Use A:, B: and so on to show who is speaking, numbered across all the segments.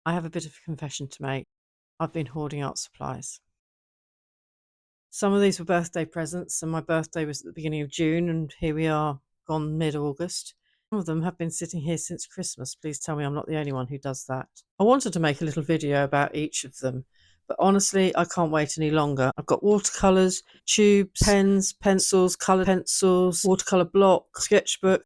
A: I have a bit of a confession to make. I've been hoarding art supplies. Some of these were birthday presents, and my birthday was at the beginning of June, and here we are, gone mid-August. Some of them have been sitting here since Christmas. Please tell me I'm not the only one who does that. I wanted to make a little video about each of them, but honestly, I can't wait any longer. I've got watercolours, tubes, pens, pencils, coloured pencils, watercolour blocks, sketchbook,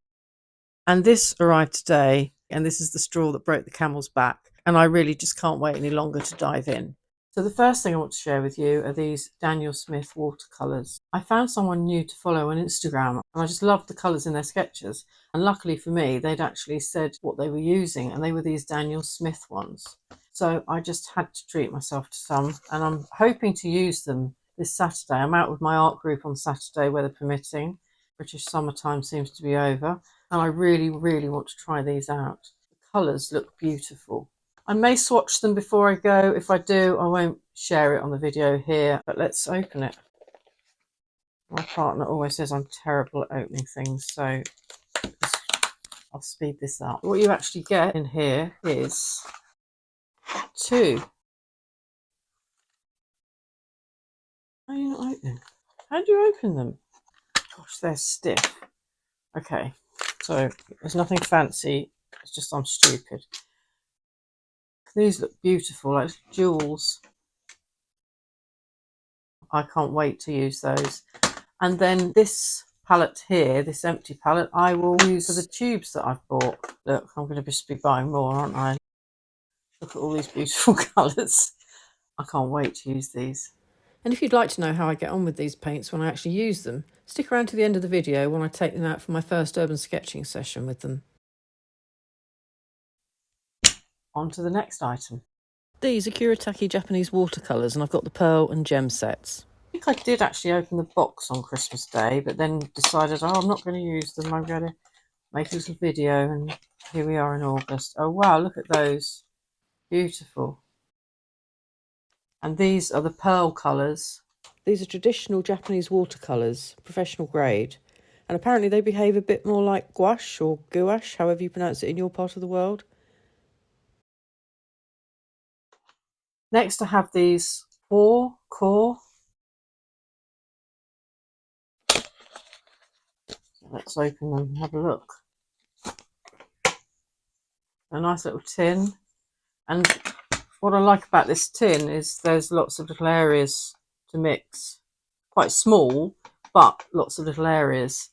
A: and this arrived today, and this is the straw that broke the camel's back, and I really just can't wait any longer to dive in. So the first thing I want to share with you are these Daniel Smith watercolours. I found someone new to follow on Instagram, and I just loved the colours in their sketches. And luckily for me, they'd actually said what they were using, and they were these Daniel Smith ones. So I just had to treat myself to some, and I'm hoping to use them this Saturday. I'm out with my art group on Saturday, weather permitting. British summertime seems to be over, and I really, really want to try these out. The colours look beautiful. I may swatch them before I go. If I do, I won't share it on the video here, but let's open it. My partner always says I'm terrible at opening things, so I'll speed this up. What you actually get in here is two. How are you not opening? How do you open them? Gosh, they're stiff. Okay, so there's nothing fancy. It's just I'm stupid. These look beautiful, like jewels. I can't wait to use those. And then this palette here, this empty palette, I will use for the tubes that I've bought. Look, I'm going to just be buying more, aren't I? Look at all these beautiful colours. I can't wait to use these. And if you'd like to know how I get on with these paints when I actually use them, stick around to the end of the video when I take them out for my first urban sketching session with them. On to the next item. These are Kuretake Japanese watercolours, and I've got the pearl and gem sets. I think I did actually open the box on Christmas Day, but then decided, oh, I'm not going to use them. I'm going to make a little video, and here we are in August. Oh, wow, look at those. Beautiful. And these are the pearl colours. These are traditional Japanese watercolours, professional grade, and apparently they behave a bit more like gouache or gouache, however you pronounce it in your part of the world. Next, I have these core. Let's open them and have a look. A nice little tin. And what I like about this tin is there's lots of little areas to mix. Quite small, but lots of little areas.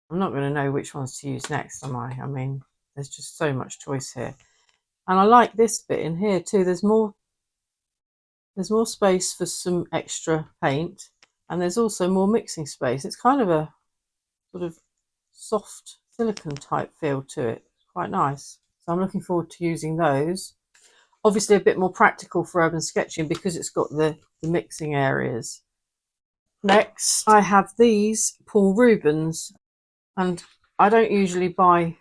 A: I'm not going to know which ones to use next, am I? I mean, there's just so much choice here. And I like this bit in here too. There's more space for some extra paint, and there's also more mixing space. It's kind of a sort of soft silicone type feel to it. Quite nice. So I'm looking forward to using those. Obviously a bit more practical for urban sketching because it's got the mixing areas. Next, I have these Paul Rubens, and I don't usually buy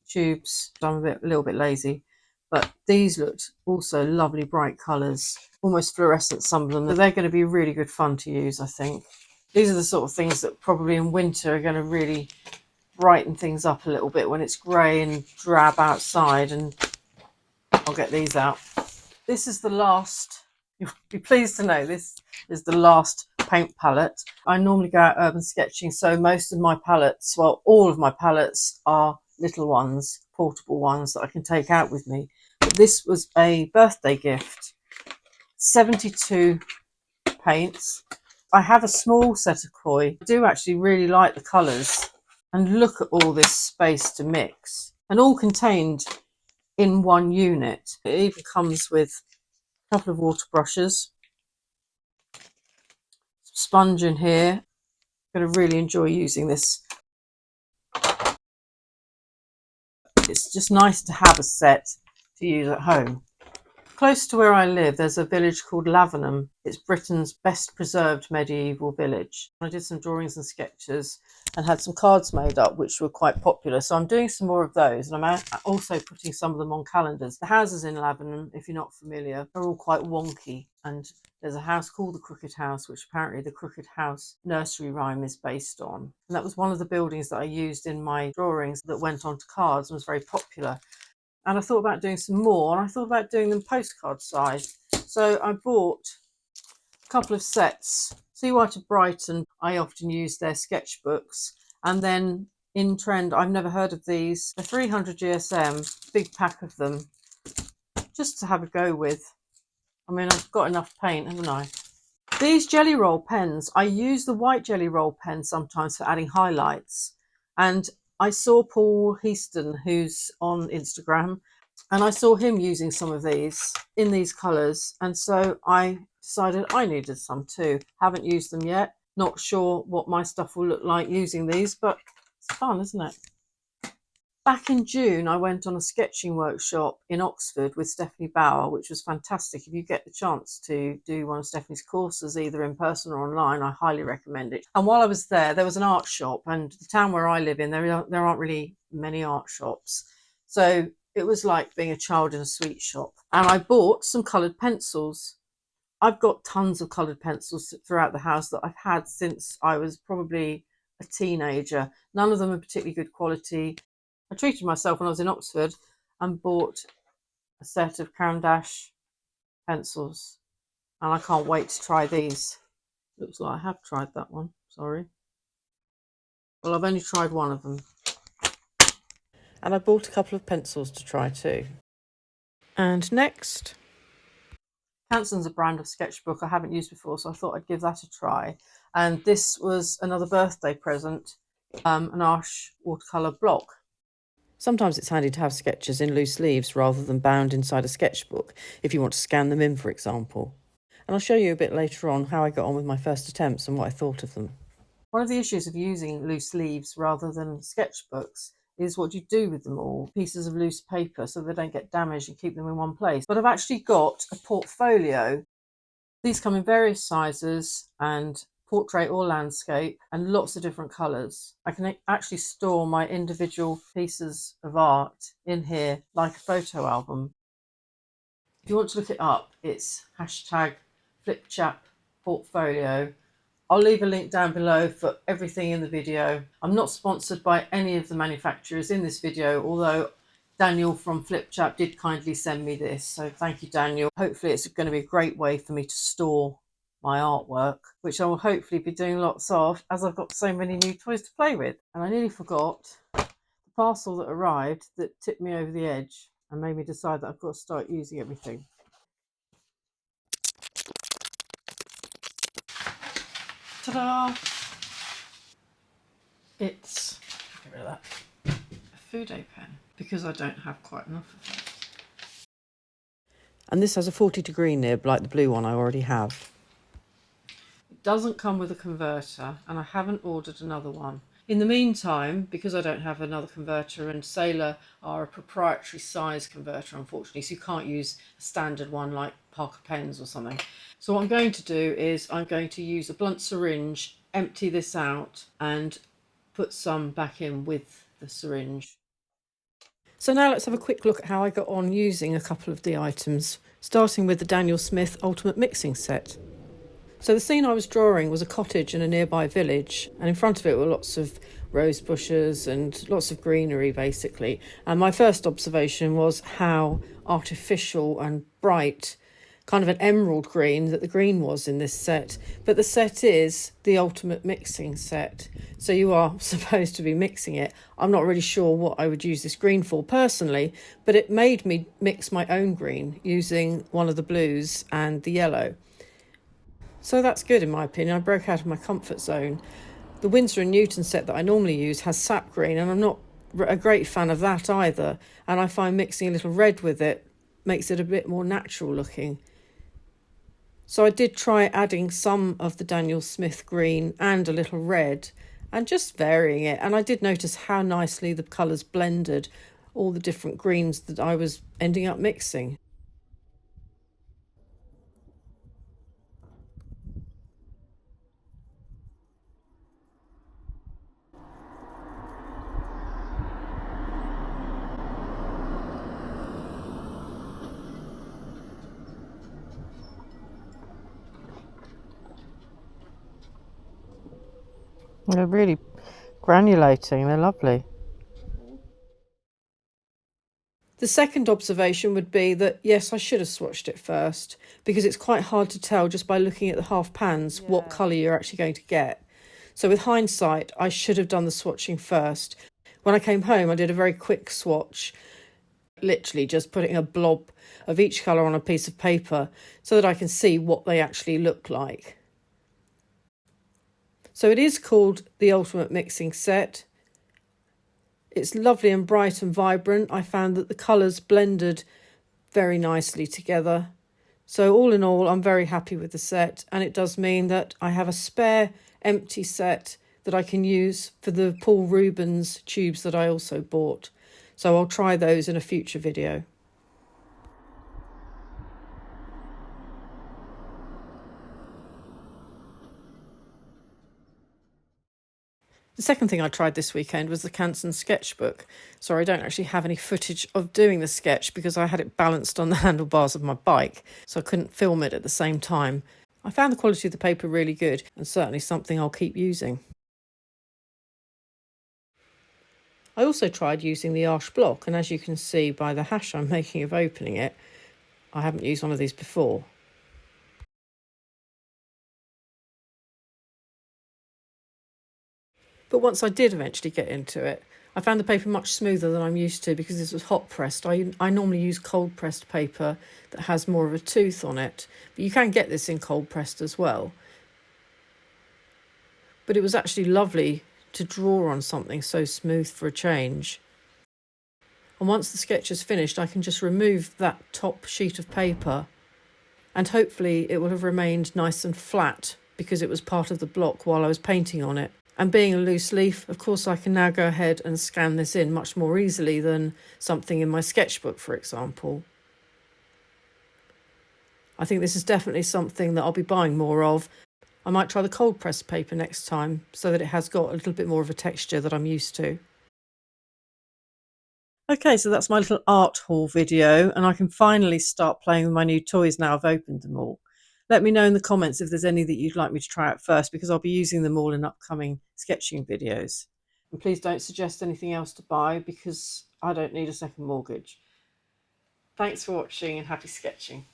A: tubes. I'm a little bit lazy, but these looked also lovely bright colours, almost fluorescent, some of them. They're going to be really good fun to use, I think. These are the sort of things that probably in winter are going to really brighten things up a little bit when it's grey and drab outside, and I'll get these out. This is the last, you'll be pleased to know, this is the last paint palette. I normally go out urban sketching, so most of my palettes, well, all of my palettes are little ones, portable ones that I can take out with me. But this was a birthday gift. 72 paints. I have a small set of koi. I do actually really like the colours. And look at all this space to mix. And all contained in one unit. It even comes with a couple of water brushes. Sponge in here. I'm going to really enjoy using this. It's just nice to have a set to use at home. Close to where I live, there's a village called Lavenham. It's Britain's best preserved medieval village. I did some drawings and sketches and had some cards made up, which were quite popular. So I'm doing some more of those, and I'm also putting some of them on calendars. The houses in Lavenham, if you're not familiar, are all quite wonky. and there's a house called the Crooked House, which apparently the Crooked House nursery rhyme is based on. And that was one of the buildings that I used in my drawings that went onto cards and was very popular. And I thought about doing some more, and I thought about doing them postcard size. So I bought a couple of sets. See White of Brighton, I often use their sketchbooks. And then in trend, I've never heard of these, the 300 GSM, big pack of them, just to have a go with. I mean, I've got enough paint, haven't I? These jelly roll pens, I use the white jelly roll pen sometimes for adding highlights. And I saw Paul Heaston, who's on Instagram, and I saw him using some of these in these colours. And so I decided I needed some too. Haven't used them yet. Not sure what my stuff will look like using these, but it's fun, isn't it? Back in June, I went on a sketching workshop in Oxford with Stephanie Bauer, which was fantastic. If you get the chance to do one of Stephanie's courses, either in person or online, I highly recommend it. And while I was there was an art shop, and the town where I live in, there aren't really many art shops. So it was like being a child in a sweet shop. And I bought some coloured pencils. I've got tons of coloured pencils throughout the house that I've had since I was probably a teenager. None of them are particularly good quality. I treated myself when I was in Oxford and bought a set of Caran d'Ache pencils, and I can't wait to try these. Looks like I have tried that one, sorry. Well, I've only tried one of them. And I bought a couple of pencils to try too. And next, Hanson's a brand of sketchbook I haven't used before, so I thought I'd give that a try. And this was another birthday present, an Arche watercolour block. Sometimes it's handy to have sketches in loose leaves rather than bound inside a sketchbook if you want to scan them in, for example. And I'll show you a bit later on how I got on with my first attempts and what I thought of them. One of the issues of using loose leaves rather than sketchbooks is what you do with them all, pieces of loose paper, so they don't get damaged and keep them in one place. But I've actually got a portfolio. These come in various sizes and portrait or landscape, and lots of different colours. I can actually store my individual pieces of art in here like a photo album. If you want to look it up, it's #FlipChapPortfolio. I'll leave a link down below for everything in the video. I'm not sponsored by any of the manufacturers in this video, although Daniel from FlipChap did kindly send me this, so thank you, Daniel. Hopefully it's going to be a great way for me to store my artwork, which I will hopefully be doing lots of, as I've got so many new toys to play with. And I nearly forgot the parcel that arrived that tipped me over the edge and made me decide that I've got to start using everything. Ta-da! It's, get rid of that, a Fude pen, because I don't have quite enough of it. And this has a 40-degree nib like the blue one I already have. It doesn't come with a converter, and I haven't ordered another one. In the meantime, because I don't have another converter, and Sailor are a proprietary size converter, unfortunately, so you can't use a standard one like Parker pens or something. So what I'm going to do is I'm going to use a blunt syringe, empty this out, and put some back in with the syringe. So now let's have a quick look at how I got on using a couple of the items, starting with the Daniel Smith Ultimate Mixing Set. So the scene I was drawing was a cottage in a nearby village, and in front of it were lots of rose bushes and lots of greenery, basically. And my first observation was how artificial and bright, kind of an emerald green, that the green was in this set. But the set is the Ultimate Mixing Set, so you are supposed to be mixing it. I'm not really sure what I would use this green for personally, but it made me mix my own green using one of the blues and the yellow. So that's good in my opinion. I broke out of my comfort zone. The Winsor & Newton set that I normally use has sap green, and I'm not a great fan of that either. And I find mixing a little red with it makes it a bit more natural looking. So I did try adding some of the Daniel Smith green and a little red and just varying it. And I did notice how nicely the colours blended all the different greens that I was ending up mixing. They're really granulating, they're lovely. The second observation would be that, yes, I should have swatched it first, because it's quite hard to tell just by looking at the half pans what colour you're actually going to get. So with hindsight, I should have done the swatching first. When I came home, I did a very quick swatch, literally just putting a blob of each colour on a piece of paper so that I can see what they actually look like. So it is called the Ultimate Mixing Set. It's lovely and bright and vibrant. I found that the colours blended very nicely together. So all in all, I'm very happy with the set, and it does mean that I have a spare empty set that I can use for the Paul Rubens tubes that I also bought. So I'll try those in a future video. The second thing I tried this weekend was the Canson sketchbook. Sorry, I don't actually have any footage of doing the sketch because I had it balanced on the handlebars of my bike, so I couldn't film it at the same time. I found the quality of the paper really good, and certainly something I'll keep using. I also tried using the Arche block, and as you can see by the hash I'm making of opening it, I haven't used one of these before. But once I did eventually get into it, I found the paper much smoother than I'm used to because this was hot pressed. I normally use cold pressed paper that has more of a tooth on it, but you can get this in cold pressed as well. But it was actually lovely to draw on something so smooth for a change. And once the sketch is finished, I can just remove that top sheet of paper, and hopefully it will have remained nice and flat because it was part of the block while I was painting on it. And being a loose leaf, of course, I can now go ahead and scan this in much more easily than something in my sketchbook, for example. I think this is definitely something that I'll be buying more of. I might try the cold pressed paper next time so that it has got a little bit more of a texture that I'm used to. Okay, so that's my little art haul video, and I can finally start playing with my new toys now I've opened them all. Let me know in the comments if there's any that you'd like me to try out first, because I'll be using them all in upcoming sketching videos. And please don't suggest anything else to buy because I don't need a second mortgage. Thanks for watching and happy sketching.